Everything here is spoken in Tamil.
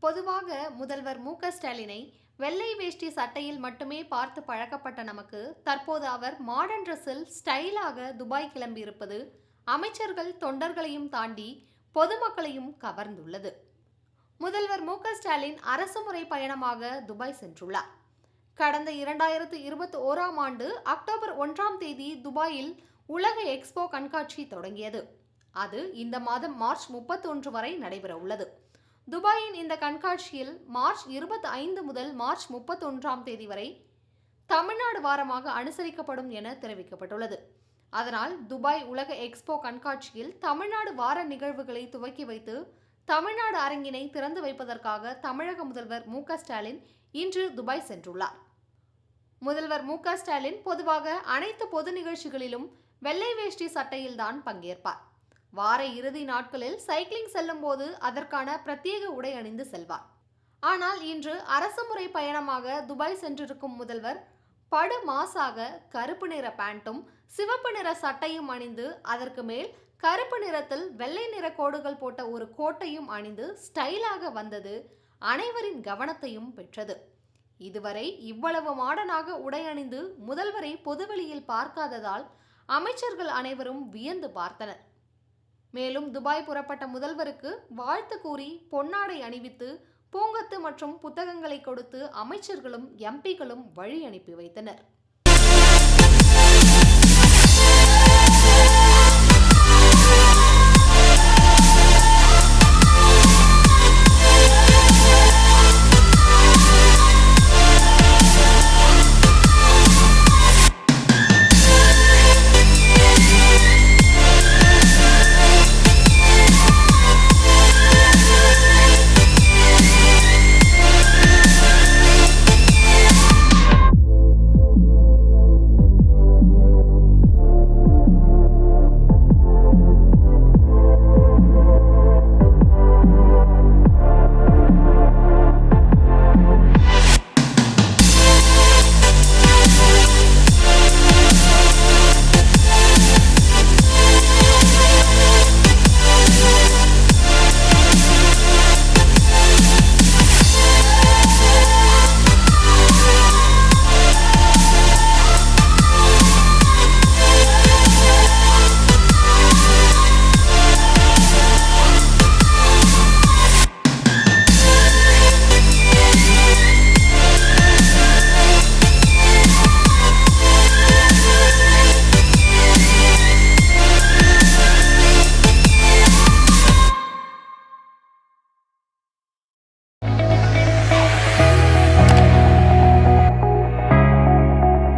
பொதுவாக முதல்வர் ஸ்டாலினை வெள்ளை வேஷ்டி சட்டையில் மட்டுமே பார்த்து பழக்கப்பட்ட நமக்கு தற்போது அவர் மாடர்ன் ட்ரெஸ்ஸில் ஸ்டைலாக துபாய் கிளம்பியிருப்பது அமைச்சர்கள் தொண்டர்களையும் தாண்டி பொதுமக்களையும் கவர்ந்துள்ளது. முதல்வர் ஸ்டாலின் அரசுமுறை பயணமாக துபாய் சென்றுள்ளார். கடந்த 2021ஆம் ஆண்டு அக்டோபர் 1ஆம் தேதி துபாயில் உலக எக்ஸ்போ கண்காட்சி தொடங்கியது. அது இந்த மாதம் மார்ச் 31 வரை நடைபெற உள்ளது. துபாயின் இந்த கண்காட்சியில் மார்ச் 25 முதல் மார்ச் 31ஆம் தேதி வரை தமிழ்நாடு வாரமாக அனுசரிக்கப்படும் என தெரிவிக்கப்பட்டுள்ளது. அதனால் துபாய் உலக எக்ஸ்போ கண்காட்சியில் தமிழ்நாடு வார நிகழ்வுகளை துவக்கி வைத்து தமிழ்நாடு அரங்கினை திறந்து வைப்பதற்காக தமிழக முதல்வர் ஸ்டாலின் இன்று துபாய் சென்றுள்ளார். முதல்வர் ஸ்டாலின் பொதுவாக அனைத்து பொது நிகழ்ச்சிகளிலும் வெள்ளை வேஷ்டி சட்டையில்தான் பங்கேற்பார். வார இறுதி நாட்களில் சைக்கிளிங் செல்லும் போது அதற்கான பிரத்யேக உடை அணிந்து செல்வார். ஆனால் இன்று அரசுமுறை பயணமாக துபாய் சென்றிருக்கும் முதல்வர் படு மாசாக கருப்பு நிற பேண்ட்டும் சிவப்பு நிற சட்டையும் அணிந்து அதற்கு மேல் கருப்பு நிறத்தில் வெள்ளை நிற கோடுகள் போட்ட ஒரு கோட்டையும் அணிந்து ஸ்டைலாக வந்தது அனைவரின் கவனத்தையும் பெற்றது. இதுவரை இவ்வளவு மாடர்னாக உடை அணிந்து முதல்வரை பொதுவெளியில் பார்க்காததால் அமைச்சர்கள் அனைவரும் வியந்து பார்த்தனர். மேலும் துபாய் புறப்பட்ட முதல்வருக்கு வாழ்த்து கூறி பொன்னாடை அணிவித்து பூங்கொத்து மற்றும் புத்தகங்களை கொடுத்து அமைச்சர்களும் எம்பிக்களும் வழி அனுப்பி வைத்தனர்.